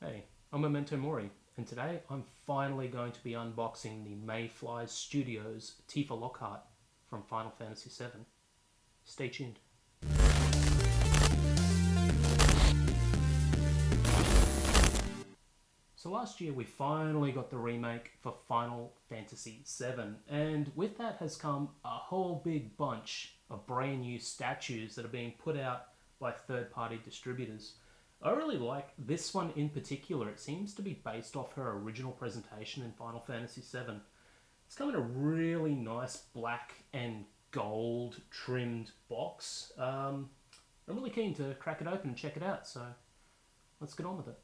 Hey, I'm Memento Mori, and today I'm finally going to be unboxing the Mayflies Studios Tifa Lockhart from Final Fantasy VII. Stay tuned. So last year we finally got the remake for Final Fantasy VII, and with that has come a whole big bunch of brand new statues that are being put out by third-party distributors. I really like this one in particular. It seems to be based off her original presentation in Final Fantasy VII. It's come in a really nice black and gold trimmed box. I'm really keen to crack it open and check it out, so let's get on with it.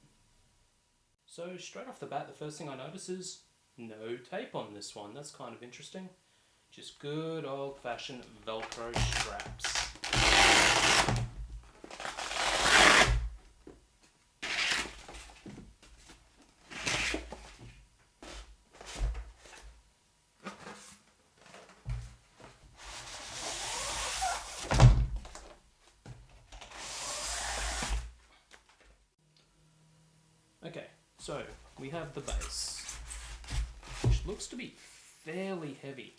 So straight off the bat, the first thing I notice is no tape on this one. That's kind of interesting. Just good old-fashioned Velcro straps. Okay, so we have the base, which looks to be fairly heavy.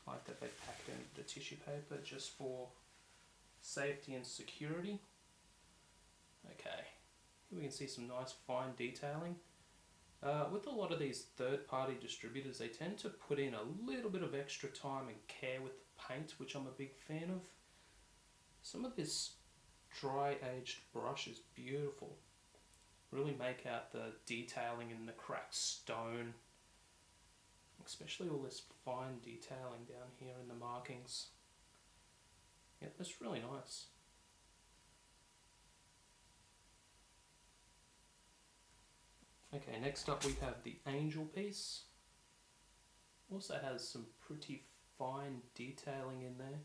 I like that they packed in the tissue paper just for safety and security. Okay, here we can see some nice fine detailing. With a lot of these third-party distributors, they tend to put in a little bit of extra time and care with the paint, which I'm a big fan of. Some of this dry-aged brush is beautiful. Really make out the detailing in the cracked stone, especially all this fine detailing down here in the markings. Yeah, that's really nice. Okay, next up we have the angel piece. Also has some pretty fine detailing in there.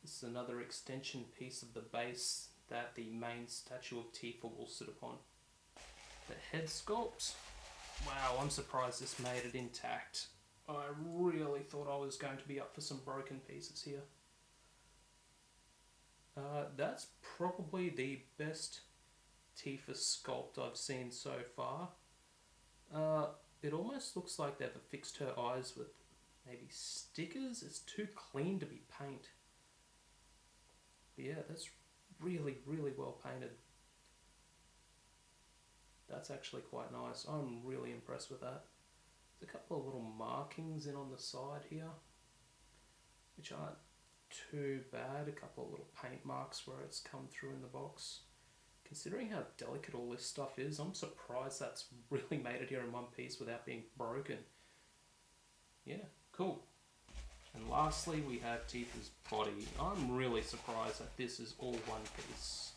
This is another extension piece of the base that the main statue of Tifa will sit upon. The head sculpt. Wow, I'm surprised this made it intact. I really thought I was going to be up for some broken pieces here. That's probably the best Tifa sculpt I've seen so far. It almost looks like they've affixed her eyes with maybe stickers. It's too clean to be paint. But yeah, that's really, really well painted. That's actually quite nice. I'm really impressed with that. There's a couple of little markings in on the side here, which aren't too bad. A couple of little paint marks where it's come through in the box. Considering how delicate all this stuff is, I'm surprised that's really made it here in one piece without being broken. Yeah, cool. And lastly, we have Tifa's body. I'm really surprised that this is all one piece.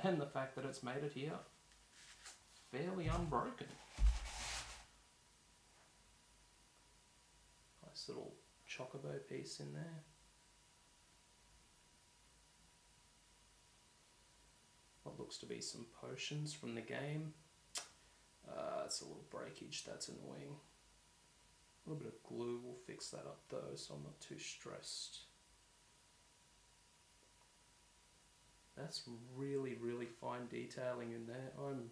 And the fact that it's made it here fairly unbroken. Nice little chocobo piece in there. What looks to be some potions from the game. It's a little breakage, that's annoying. A little bit of glue will fix that up though, so I'm not too stressed. That's really, really fine detailing in there. I'm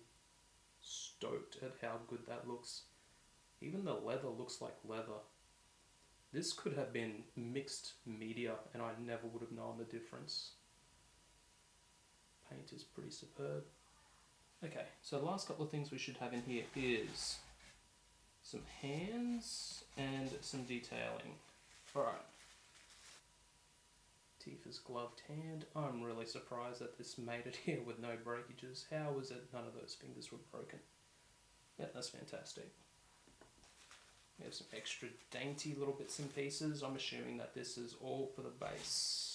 stoked at how good that looks. Even the leather looks like leather. This could have been mixed media and I never would have known the difference. Paint is pretty superb. Okay, so the last couple of things we should have in here is some hands and some detailing. Alright. Tifa's gloved hand. I'm really surprised that this made it here with no breakages. How was it none of those fingers were broken? Yeah, that's fantastic. We have some extra dainty little bits and pieces. I'm assuming that this is all for the base.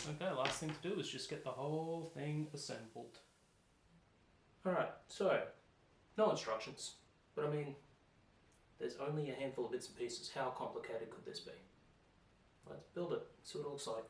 Okay, last thing to do is just get the whole thing assembled. Alright, so, no instructions, but I mean, there's only a handful of bits and pieces. How complicated could this be? Let's build it, see what it looks like.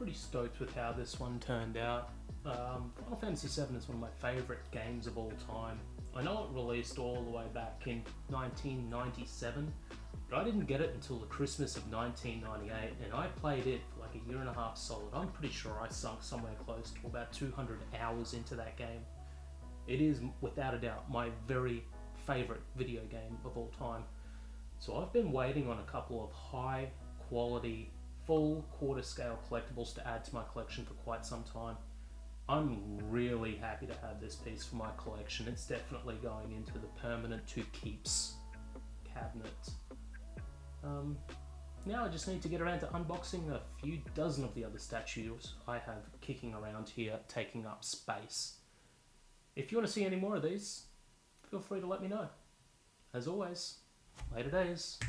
pretty stoked with how this one turned out. Final Fantasy VII is one of my favourite games of all time. I know it released all the way back in 1997, but I didn't get it until the Christmas of 1998, and I played it for like a year and a half solid. I'm pretty sure I sunk somewhere close to about 200 hours into that game. It is, without a doubt, my very favourite video game of all time. So I've been waiting on a couple of high quality, full quarter scale collectibles to add to my collection for quite some time. I'm really happy to have this piece for my collection. It's definitely going into the permanent to keeps cabinet. Now I just need to get around to unboxing a few dozen of the other statues I have kicking around here, taking up space. If you want to see any more of these, feel free to let me know. As always, later days.